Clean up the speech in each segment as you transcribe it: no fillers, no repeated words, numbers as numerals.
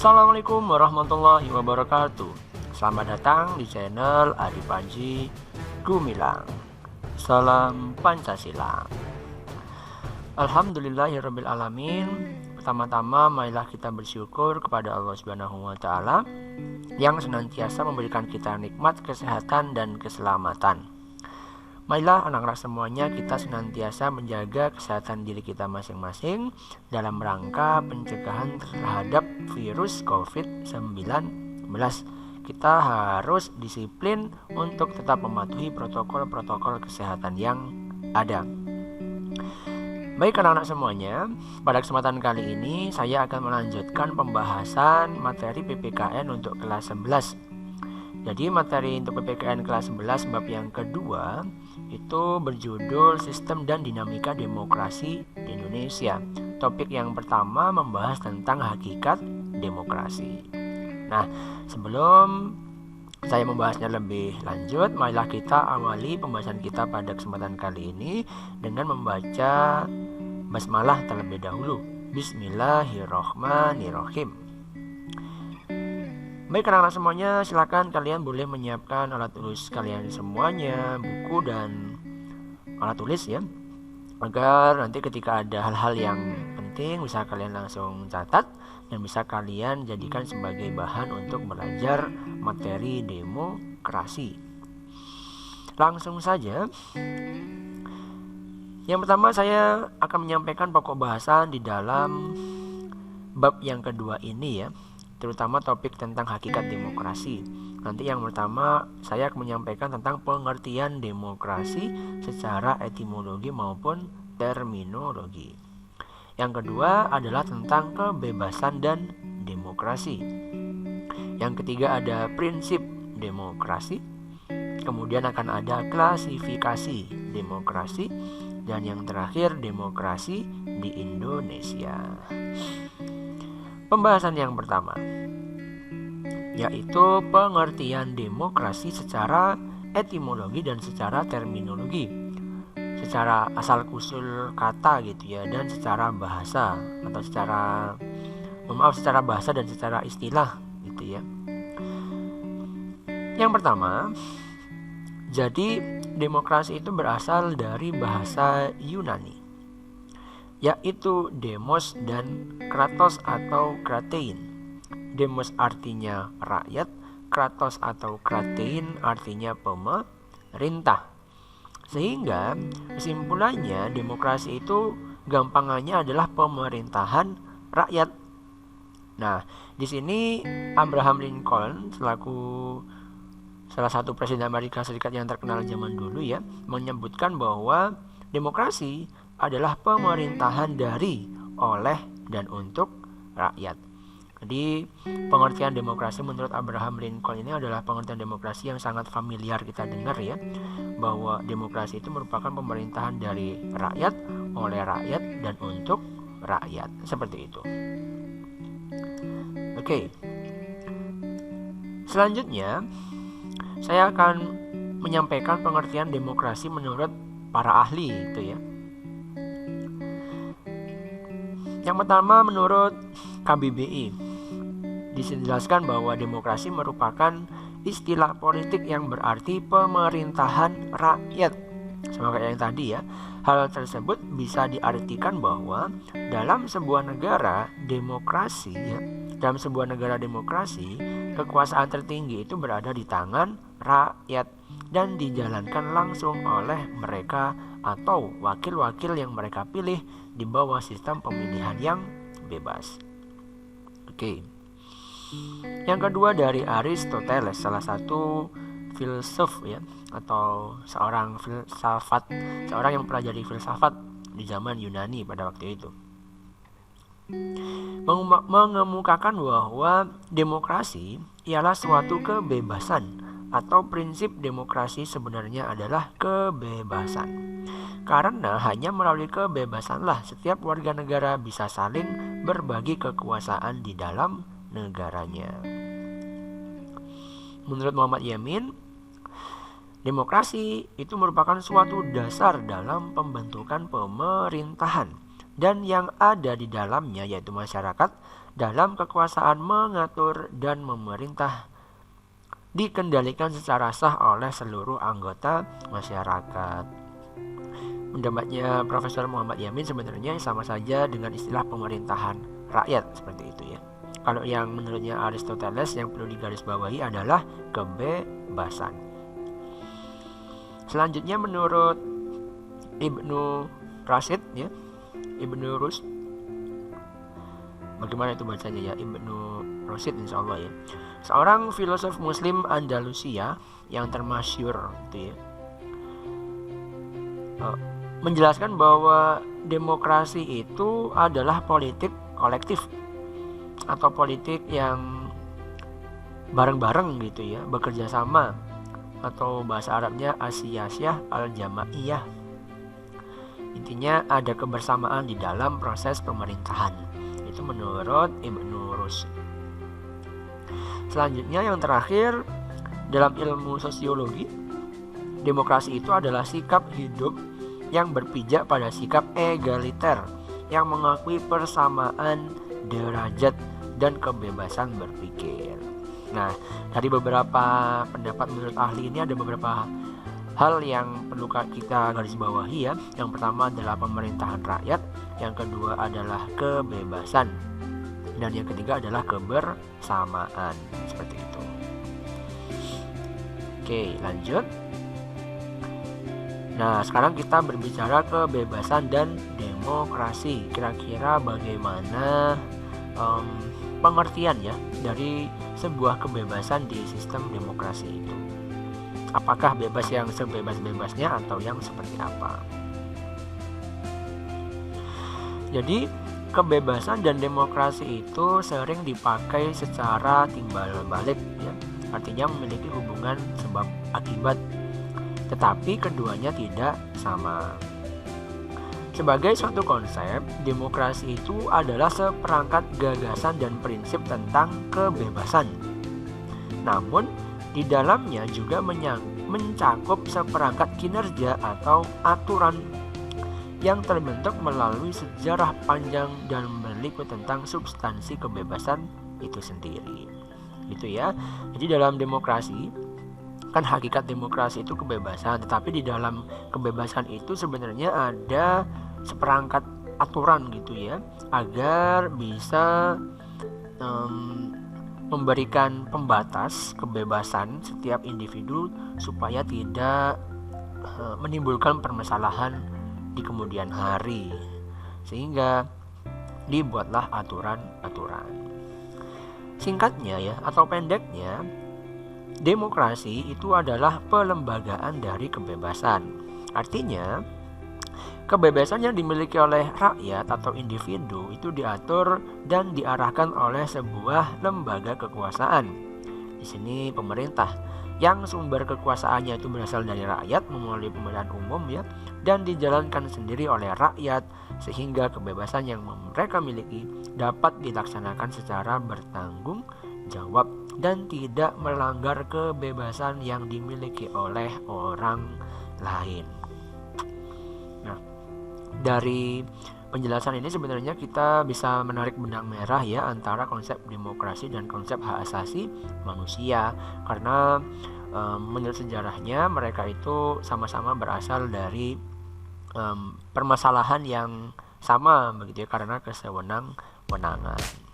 Assalamualaikum warahmatullahi wabarakatuh. Selamat datang di channel Adi Panji Gumilang. Salam Pancasila. Alhamdulillahirabbil alamin. Pertama-tama marilah kita bersyukur kepada Allah Subhanahu wa taala yang senantiasa memberikan kita nikmat kesehatan dan keselamatan. Marilah anak-anak semuanya kita senantiasa menjaga kesehatan diri kita masing-masing dalam rangka pencegahan terhadap virus COVID-19. Kita harus disiplin untuk tetap mematuhi protokol-protokol kesehatan yang ada. Baik anak-anak semuanya, pada kesempatan kali ini saya akan melanjutkan pembahasan materi PPKN untuk kelas 11. Jadi materi untuk PPKN kelas 11 bab yang kedua itu berjudul Sistem dan Dinamika Demokrasi di Indonesia. Topik yang pertama membahas tentang hakikat demokrasi. Nah, sebelum saya membahasnya lebih lanjut, marilah kita awali pembahasan kita pada kesempatan kali ini dengan membaca basmalah terlebih dahulu. Bismillahirrahmanirrahim. Baik anak-anak semuanya, silakan kalian boleh menyiapkan alat tulis kalian semuanya, buku dan alat tulis ya, agar nanti ketika ada hal-hal yang penting bisa kalian langsung catat dan bisa kalian jadikan sebagai bahan untuk belajar materi demokrasi. Langsung saja. Yang pertama saya akan menyampaikan pokok bahasan di dalam bab yang kedua ini ya, terutama topik tentang hakikat demokrasi. Nanti yang pertama saya akan menyampaikan tentang pengertian demokrasi secara etimologi maupun terminologi. Yang kedua adalah tentang kebebasan dan demokrasi. Yang ketiga ada prinsip demokrasi. Kemudian akan ada klasifikasi demokrasi. Dan yang terakhir demokrasi di Indonesia. Pembahasan yang pertama yaitu pengertian demokrasi secara etimologi dan secara terminologi, secara asal-usul kata gitu ya, dan secara bahasa atau secara bahasa dan secara istilah gitu ya. Yang pertama, jadi demokrasi itu berasal dari bahasa Yunani, yaitu demos dan kratos atau kratein. Demos artinya rakyat, kratos atau kratein artinya pemerintah. Sehingga kesimpulannya demokrasi itu gampangannya adalah pemerintahan rakyat. Nah, di sini Abraham Lincoln selaku salah satu presiden Amerika Serikat yang terkenal zaman dulu ya, menyebutkan bahwa demokrasi adalah pemerintahan dari, oleh, dan untuk rakyat. Jadi pengertian demokrasi menurut Abraham Lincoln ini adalah pengertian demokrasi yang sangat familiar kita dengar ya, bahwa demokrasi itu merupakan pemerintahan dari rakyat, oleh rakyat, dan untuk rakyat. Seperti itu. Oke. Selanjutnya saya akan menyampaikan pengertian demokrasi menurut para ahli itu ya. Yang pertama menurut KBBI dijelaskan bahwa demokrasi merupakan istilah politik yang berarti pemerintahan rakyat. Sama kayak yang tadi ya. Hal tersebut bisa diartikan bahwa dalam sebuah negara demokrasi ya, dalam sebuah negara demokrasi, kekuasaan tertinggi itu berada di tangan rakyat dan dijalankan langsung oleh mereka atau wakil-wakil yang mereka pilih di bawah sistem pemilihan yang bebas. Oke. Yang kedua dari Aristoteles, salah satu filsuf ya, atau seorang yang mempelajari filsafat di zaman Yunani pada waktu itu, mengemukakan bahwa demokrasi ialah suatu kebebasan atau prinsip demokrasi sebenarnya adalah kebebasan. Karena hanya melalui kebebasanlah setiap warga negara bisa saling berbagi kekuasaan di dalam negaranya. Menurut Muhammad Yamin, demokrasi itu merupakan suatu dasar dalam pembentukan pemerintahan dan yang ada di dalamnya yaitu masyarakat dalam kekuasaan mengatur dan memerintah dikendalikan secara sah oleh seluruh anggota masyarakat. Pendapatnya Profesor Muhammad Yamin sebenarnya sama saja dengan istilah pemerintahan rakyat seperti itu ya. Kalau yang menurutnya Aristoteles yang perlu digarisbawahi adalah kebebasan. Selanjutnya menurut Ibnu Rashid ya, Ibnu Rus, bagaimana itu bacanya ya, Ibnu Rashid insyaallah ya, seorang filosof Muslim Andalusia yang termasyhur itu ya, menjelaskan bahwa demokrasi itu adalah politik kolektif atau politik yang bareng-bareng gitu ya, bekerja sama, atau bahasa Arabnya asiyasiyah al-jamaiyah. Intinya ada kebersamaan di dalam proses pemerintahan. Itu menurut Ibnu Rushd. Selanjutnya yang terakhir, dalam ilmu sosiologi, demokrasi itu adalah sikap hidup yang berpijak pada sikap egaliter yang mengakui persamaan derajat dan kebebasan berpikir. Nah, dari beberapa pendapat menurut ahli ini ada beberapa hal yang perlu kita garis bawahi ya. Yang pertama adalah pemerintahan rakyat, yang kedua adalah kebebasan, dan yang ketiga adalah kebersamaan. Seperti itu. Oke, lanjut. Nah, sekarang kita berbicara kebebasan dan demokrasi. Kira-kira bagaimana pengertian ya dari sebuah kebebasan di sistem demokrasi itu? Apakah bebas yang sebebas-bebasnya atau yang seperti apa? Jadi, kebebasan dan demokrasi itu sering dipakai secara timbal balik ya. Artinya memiliki hubungan sebab akibat. Tetapi keduanya tidak sama. Sebagai suatu konsep, demokrasi itu adalah seperangkat gagasan dan prinsip tentang kebebasan. Namun, di dalamnya juga mencakup seperangkat kinerja atau aturan yang terbentuk melalui sejarah panjang dan berliku tentang substansi kebebasan itu sendiri. Gitu ya. Jadi dalam demokrasi, kan hakikat demokrasi itu kebebasan, tetapi di dalam kebebasan itu sebenarnya ada seperangkat aturan gitu ya, agar bisa memberikan pembatas kebebasan setiap individu supaya tidak menimbulkan permasalahan di kemudian hari, sehingga dibuatlah aturan-aturan. Singkatnya ya, atau pendeknya, demokrasi itu adalah pelembagaan dari kebebasan. Artinya, kebebasan yang dimiliki oleh rakyat atau individu itu diatur dan diarahkan oleh sebuah lembaga kekuasaan. Di sini pemerintah, yang sumber kekuasaannya itu berasal dari rakyat melalui pemilihan umum ya, dan dijalankan sendiri oleh rakyat, sehingga kebebasan yang mereka miliki dapat dilaksanakan secara bertanggung jawab dan tidak melanggar kebebasan yang dimiliki oleh orang lain. Nah, dari penjelasan ini sebenarnya kita bisa menarik benang merah ya antara konsep demokrasi dan konsep hak asasi manusia, karena menurut sejarahnya mereka itu sama-sama berasal dari permasalahan yang sama begitu ya, karena kesewenang-wenangan.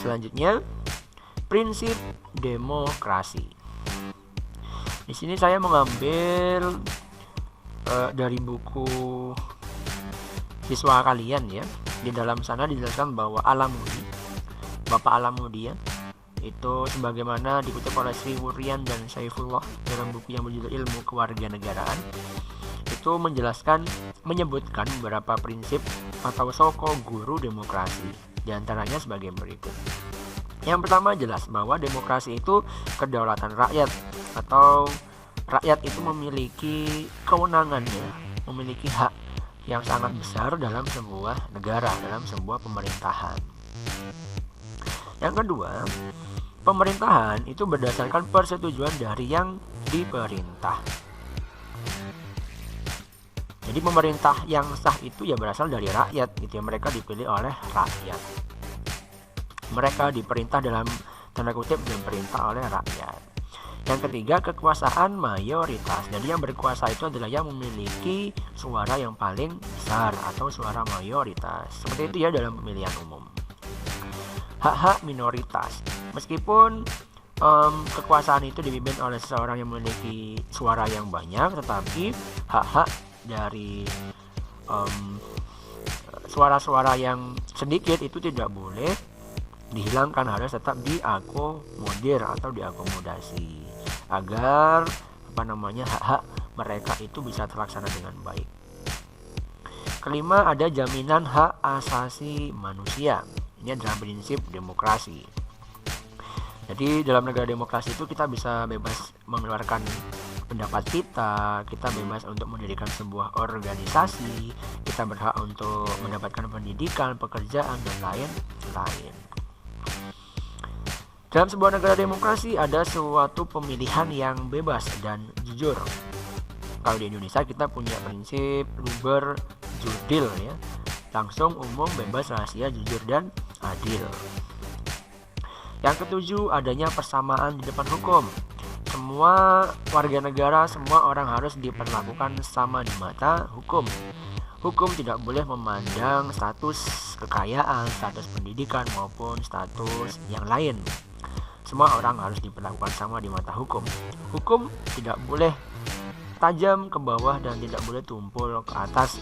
Selanjutnya, prinsip demokrasi. Di sini saya mengambil dari buku siswa kalian ya. Di dalam sana dijelaskan bahwa Alamudi, Bapak Alamudi ya, itu sebagaimana dikutip oleh Sri Wurian dan Saifullah dalam buku yang berjudul Ilmu Kewarganegaraan, itu menyebutkan beberapa prinsip atau soko guru demokrasi. Di antaranya sebagai berikut. Yang pertama, jelas bahwa demokrasi itu kedaulatan rakyat, atau rakyat itu memiliki kewenangannya, memiliki hak yang sangat besar dalam sebuah negara, dalam sebuah pemerintahan. Yang kedua, pemerintahan itu berdasarkan persetujuan dari yang diperintah. Jadi pemerintah yang sah itu ya berasal dari rakyat gitu ya, mereka dipilih oleh rakyat. Mereka diperintah dalam tanda kutip diperintah oleh rakyat. Yang ketiga, kekuasaan mayoritas. Jadi yang berkuasa itu adalah yang memiliki suara yang paling besar atau suara mayoritas. Seperti itu ya dalam pemilihan umum. Hak-hak minoritas. Meskipun kekuasaan itu dipimpin oleh seseorang yang memiliki suara yang banyak, tetapi hak-hak dari suara-suara yang sedikit itu tidak boleh dihilangkan, harus tetap diakomodir atau diakomodasi agar hak-hak mereka itu bisa terlaksana dengan baik. Kelima, ada jaminan hak asasi manusia. Ini adalah prinsip demokrasi. Jadi dalam negara demokrasi itu kita bisa bebas mengeluarkan pendapat kita bebas untuk mendirikan sebuah organisasi, kita berhak untuk mendapatkan pendidikan, pekerjaan, dan lain-lain. Dalam sebuah negara demokrasi ada suatu pemilihan yang bebas dan jujur. Kalau di Indonesia kita punya prinsip luber jurdil ya, langsung, umum, bebas, rahasia, jujur, dan adil. Yang ketujuh, adanya persamaan di depan hukum. Semua warga negara, semua orang harus diperlakukan sama di mata hukum. Hukum tidak boleh memandang status kekayaan, status pendidikan, maupun status yang lain. Semua orang harus diperlakukan sama di mata hukum. Hukum tidak boleh tajam ke bawah dan tidak boleh tumpul ke atas.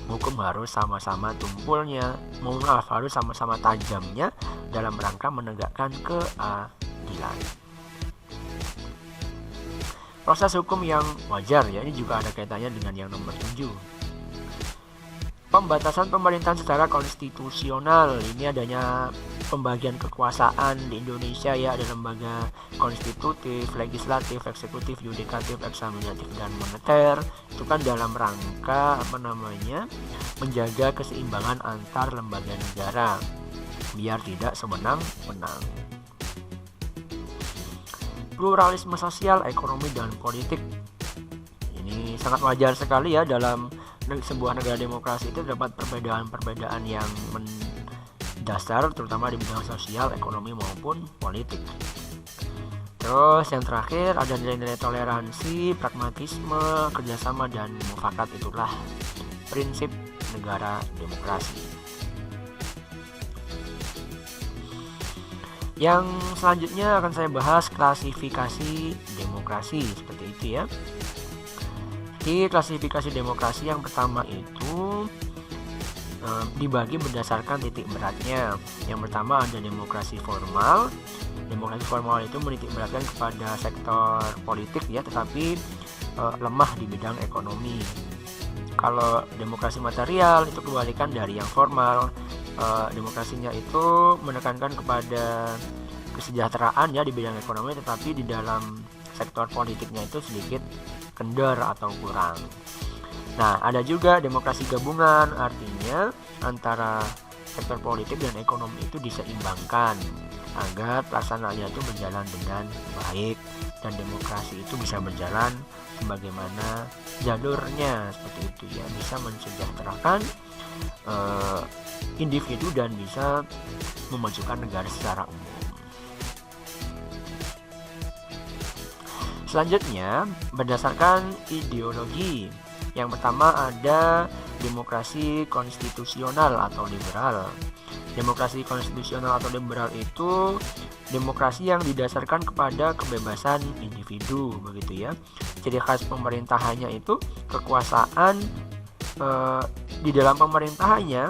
Hukum harus sama-sama tumpulnya, harus sama-sama tajamnya dalam rangka menegakkan keadilan. Proses hukum yang wajar ya, ini juga ada kaitannya dengan yang nomor 7. Pembatasan pemerintahan secara konstitusional. Ini adanya pembagian kekuasaan di Indonesia ya, ada lembaga konstitutif, legislatif, eksekutif, yudikatif, eksaminatif, dan moneter. Itu kan dalam rangka menjaga keseimbangan antar lembaga negara biar tidak sewenang-wenang. Pluralisme sosial, ekonomi, dan politik. Ini sangat wajar sekali ya, dalam sebuah negara demokrasi itu terdapat perbedaan-perbedaan yang mendasar, terutama di bidang sosial, ekonomi, maupun politik. Terus yang terakhir ada nilai-nilai toleransi, pragmatisme, kerjasama, dan mufakat. Itulah prinsip negara demokrasi. Yang selanjutnya akan saya bahas klasifikasi demokrasi, seperti itu ya. Di klasifikasi demokrasi yang pertama itu dibagi berdasarkan titik beratnya. Yang pertama ada demokrasi formal. Demokrasi formal itu menitik beratkan kepada sektor politik ya, tetapi lemah di bidang ekonomi. Kalau demokrasi material itu kebalikan dari yang formal. Demokrasinya itu menekankan kepada kesejahteraan ya di bidang ekonomi, tetapi di dalam sektor politiknya itu sedikit kendor atau kurang. Nah, ada juga demokrasi gabungan, artinya antara sektor politik dan ekonomi itu diseimbangkan agar pelaksanaannya itu berjalan dengan baik dan demokrasi itu bisa berjalan sebagaimana jalurnya, seperti itu ya, bisa mensejahterakan individu dan bisa memajukan negara secara umum. Selanjutnya berdasarkan ideologi. Yang pertama ada demokrasi konstitusional atau liberal. Demokrasi konstitusional atau liberal itu demokrasi yang didasarkan kepada kebebasan individu, begitu ya. Ciri khas pemerintahannya itu kekuasaan di dalam pemerintahannya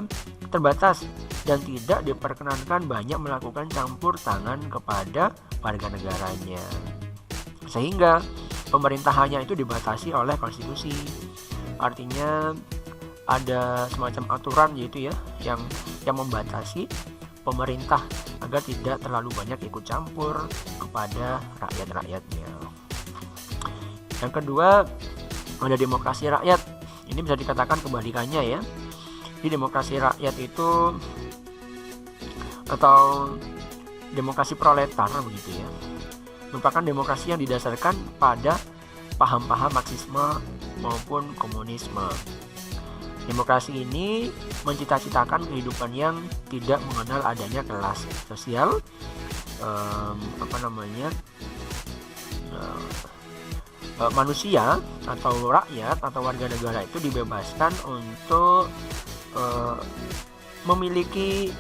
terbatas dan tidak diperkenankan banyak melakukan campur tangan kepada warga negaranya, sehingga pemerintahannya itu dibatasi oleh konstitusi. Artinya ada semacam aturan gitu ya yang membatasi pemerintah agar tidak terlalu banyak ikut campur kepada rakyat-rakyatnya. Yang kedua ada demokrasi rakyat. Ini bisa dikatakan kebalikannya ya. Di demokrasi rakyat itu atau demokrasi proletar begitu ya, merupakan demokrasi yang didasarkan pada paham-paham Marxisme maupun komunisme. Demokrasi ini mencita-citakan kehidupan yang tidak mengenal adanya kelas sosial, manusia atau rakyat atau warga negara itu dibebaskan untuk memiliki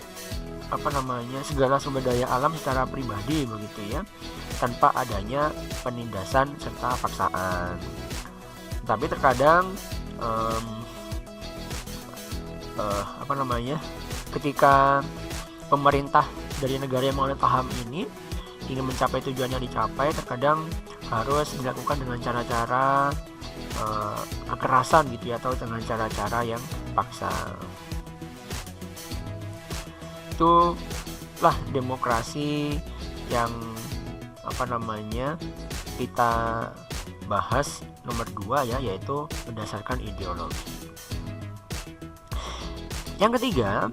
segala sumber daya alam secara pribadi begitu ya, tanpa adanya penindasan serta paksaan. Tapi terkadang ketika pemerintah dari negara yang menganut paham ini ingin mencapai tujuan yang dicapai, terkadang harus dilakukan dengan cara-cara kekerasan gitu ya, atau dengan cara-cara yang paksa. Itulah demokrasi yang kita bahas nomor 2 ya, yaitu berdasarkan ideologi. Yang ketiga,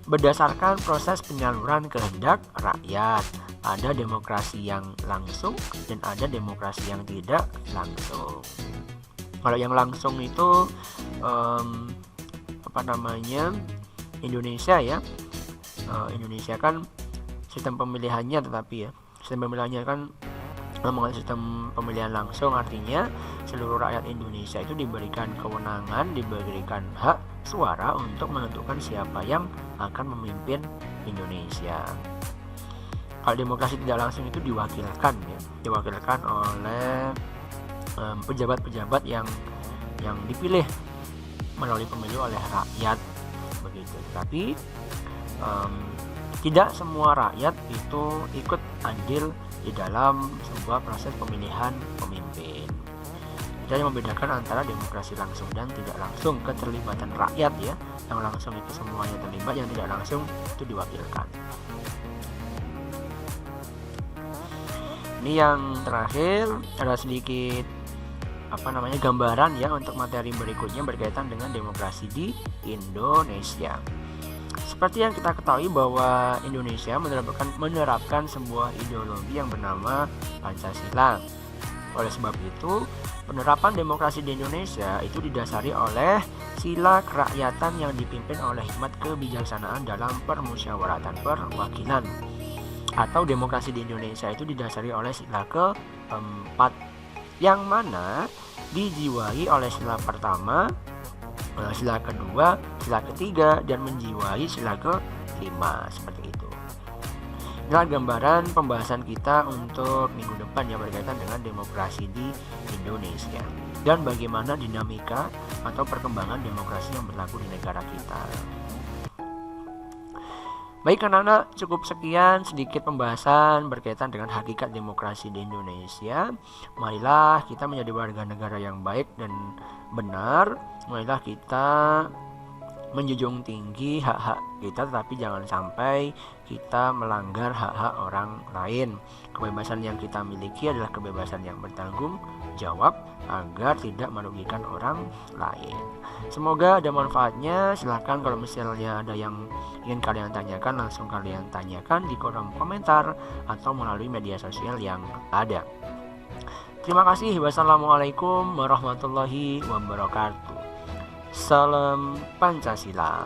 berdasarkan proses penyaluran kehendak rakyat. Ada demokrasi yang langsung dan ada demokrasi yang tidak langsung. Kalau yang langsung itu Indonesia ya. Indonesia kan sistem pemilihannya, tetapi ya sistem pemilihannya kan mengenai sistem pemilihan langsung, artinya seluruh rakyat Indonesia itu diberikan kewenangan, diberikan hak suara untuk menentukan siapa yang akan memimpin Indonesia. Kalau demokrasi tidak langsung itu diwakilkan oleh pejabat-pejabat yang dipilih melalui pemilu oleh rakyat begitu. Tapi tidak semua rakyat itu ikut andil di dalam sebuah proses pemilihan pemimpin. Jadi membedakan antara demokrasi langsung dan tidak langsung, keterlibatan rakyat ya. Yang langsung itu semuanya terlibat, yang tidak langsung itu diwakilkan. Ini yang terakhir, ada sedikit gambaran ya untuk materi berikutnya berkaitan dengan demokrasi di Indonesia. Seperti yang kita ketahui bahwa Indonesia menerapkan sebuah ideologi yang bernama Pancasila. Oleh sebab itu, penerapan demokrasi di Indonesia itu didasari oleh sila kerakyatan yang dipimpin oleh hikmat kebijaksanaan dalam permusyawaratan perwakilan. Atau demokrasi di Indonesia itu didasari oleh sila keempat, yang mana dijiwai oleh sila pertama, sila kedua, sila ketiga, dan menjiwai sila kelima, seperti itu. Inilah gambaran pembahasan kita untuk minggu depan yang berkaitan dengan demokrasi di Indonesia dan bagaimana dinamika atau perkembangan demokrasi yang berlaku di negara kita. Baik anak-anak, cukup sekian sedikit pembahasan berkaitan dengan hakikat demokrasi di Indonesia. Marilah kita menjadi warga negara yang baik dan benar. Marilah kita menjunjung tinggi hak-hak kita, tetapi jangan sampai kita melanggar hak-hak orang lain. Kebebasan yang kita miliki adalah kebebasan yang bertanggung jawab agar tidak merugikan orang lain. Semoga ada manfaatnya. Silahkan kalau misalnya ada yang ingin kalian tanyakan, langsung kalian tanyakan di kolom komentar atau melalui media sosial yang ada. Terima kasih. Wassalamualaikum warahmatullahi wabarakatuh. Salam Pancasila.